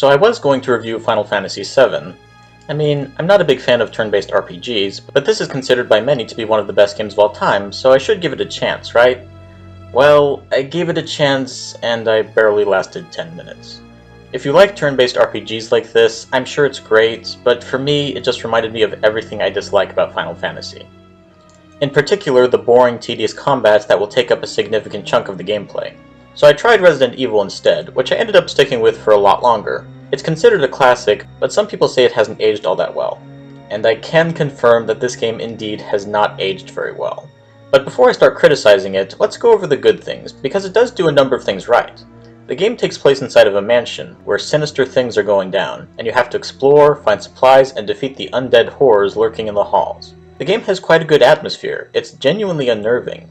So I was going to review Final Fantasy VII. I mean, I'm not a big fan of turn-based RPGs, but this is considered by many to be one of the best games of all time, so I should give it a chance, right? Well, I gave it a chance, and I barely lasted 10 minutes. If you like turn-based RPGs like this, I'm sure it's great, but for me, it just reminded me of everything I dislike about Final Fantasy. In particular, the boring, tedious combats that will take up a significant chunk of the gameplay. So I tried Resident Evil instead, which I ended up sticking with for a lot longer. It's considered a classic, but some people say it hasn't aged all that well. And I can confirm that this game indeed has not aged very well. But before I start criticizing it, let's go over the good things, because it does do a number of things right. The game takes place inside of a mansion, where sinister things are going down, and you have to explore, find supplies, and defeat the undead horrors lurking in the halls. The game has quite a good atmosphere. It's genuinely unnerving.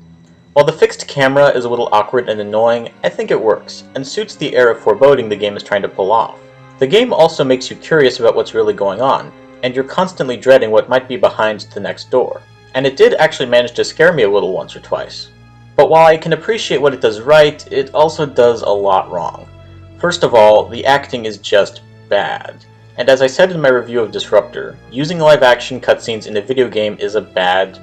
While the fixed camera is a little awkward and annoying, I think it works, and suits the air of foreboding the game is trying to pull off. The game also makes you curious about what's really going on, and you're constantly dreading what might be behind the next door. And it did actually manage to scare me a little once or twice. But while I can appreciate what it does right, it also does a lot wrong. First of all, the acting is just bad. And as I said in my review of Disruptor, using live-action cutscenes in a video game is a bad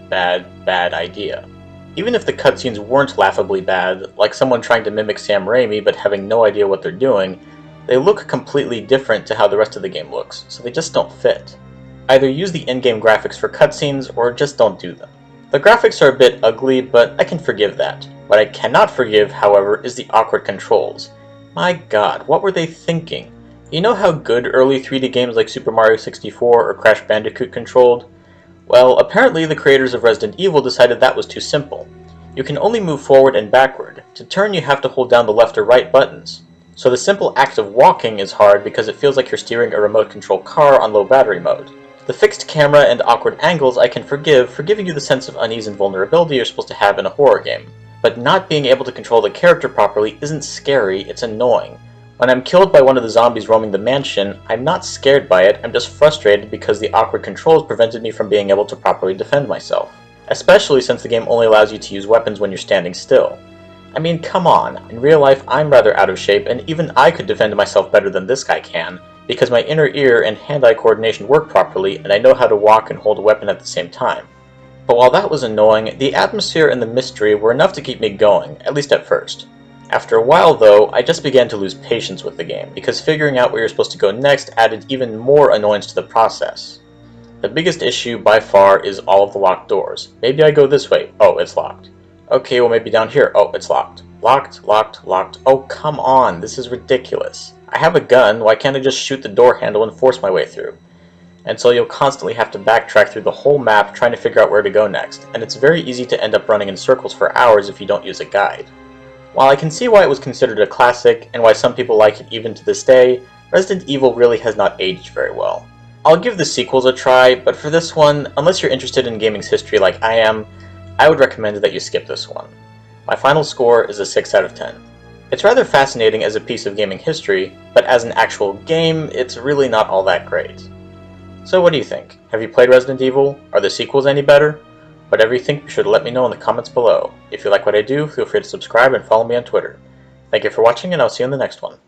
idea. Even if the cutscenes weren't laughably bad, like someone trying to mimic Sam Raimi but having no idea what they're doing, they look completely different to how the rest of the game looks, so they just don't fit. Either use the in-game graphics for cutscenes, or just don't do them. The graphics are a bit ugly, but I can forgive that. What I cannot forgive, however, is the awkward controls. My god, what were they thinking? You know how good early 3D games like Super Mario 64 or Crash Bandicoot controlled? Well, apparently the creators of Resident Evil decided that was too simple. You can only move forward and backward. To turn, you have to hold down the left or right buttons. So the simple act of walking is hard because it feels like you're steering a remote control car on low battery mode. The fixed camera and awkward angles I can forgive for giving you the sense of unease and vulnerability you're supposed to have in a horror game. But not being able to control the character properly isn't scary, it's annoying. When I'm killed by one of the zombies roaming the mansion, I'm not scared by it, I'm just frustrated because the awkward controls prevented me from being able to properly defend myself. Especially since the game only allows you to use weapons when you're standing still. I mean, come on, in real life I'm rather out of shape, and even I could defend myself better than this guy can, because my inner ear and hand-eye coordination work properly, and I know how to walk and hold a weapon at the same time. But while that was annoying, the atmosphere and the mystery were enough to keep me going, at least at first. After a while though, I just began to lose patience with the game, because figuring out where you're supposed to go next added even more annoyance to the process. The biggest issue by far is all of the locked doors. Maybe I go this way, oh, it's locked. Okay, well maybe down here, oh, it's locked. Locked, locked, locked, oh come on, this is ridiculous. I have a gun, why can't I just shoot the door handle and force my way through? And so you'll constantly have to backtrack through the whole map trying to figure out where to go next, and it's very easy to end up running in circles for hours if you don't use a guide. While I can see why it was considered a classic, and why some people like it even to this day, Resident Evil really has not aged very well. I'll give the sequels a try, but for this one, unless you're interested in gaming's history like I am, I would recommend that you skip this one. My final score is a 6 out of 10. It's rather fascinating as a piece of gaming history, but as an actual game, it's really not all that great. So what do you think? Have you played Resident Evil? Are the sequels any better? Whatever you think, be sure to let me know in the comments below. If you like what I do, feel free to subscribe and follow me on Twitter. Thank you for watching, and I'll see you in the next one.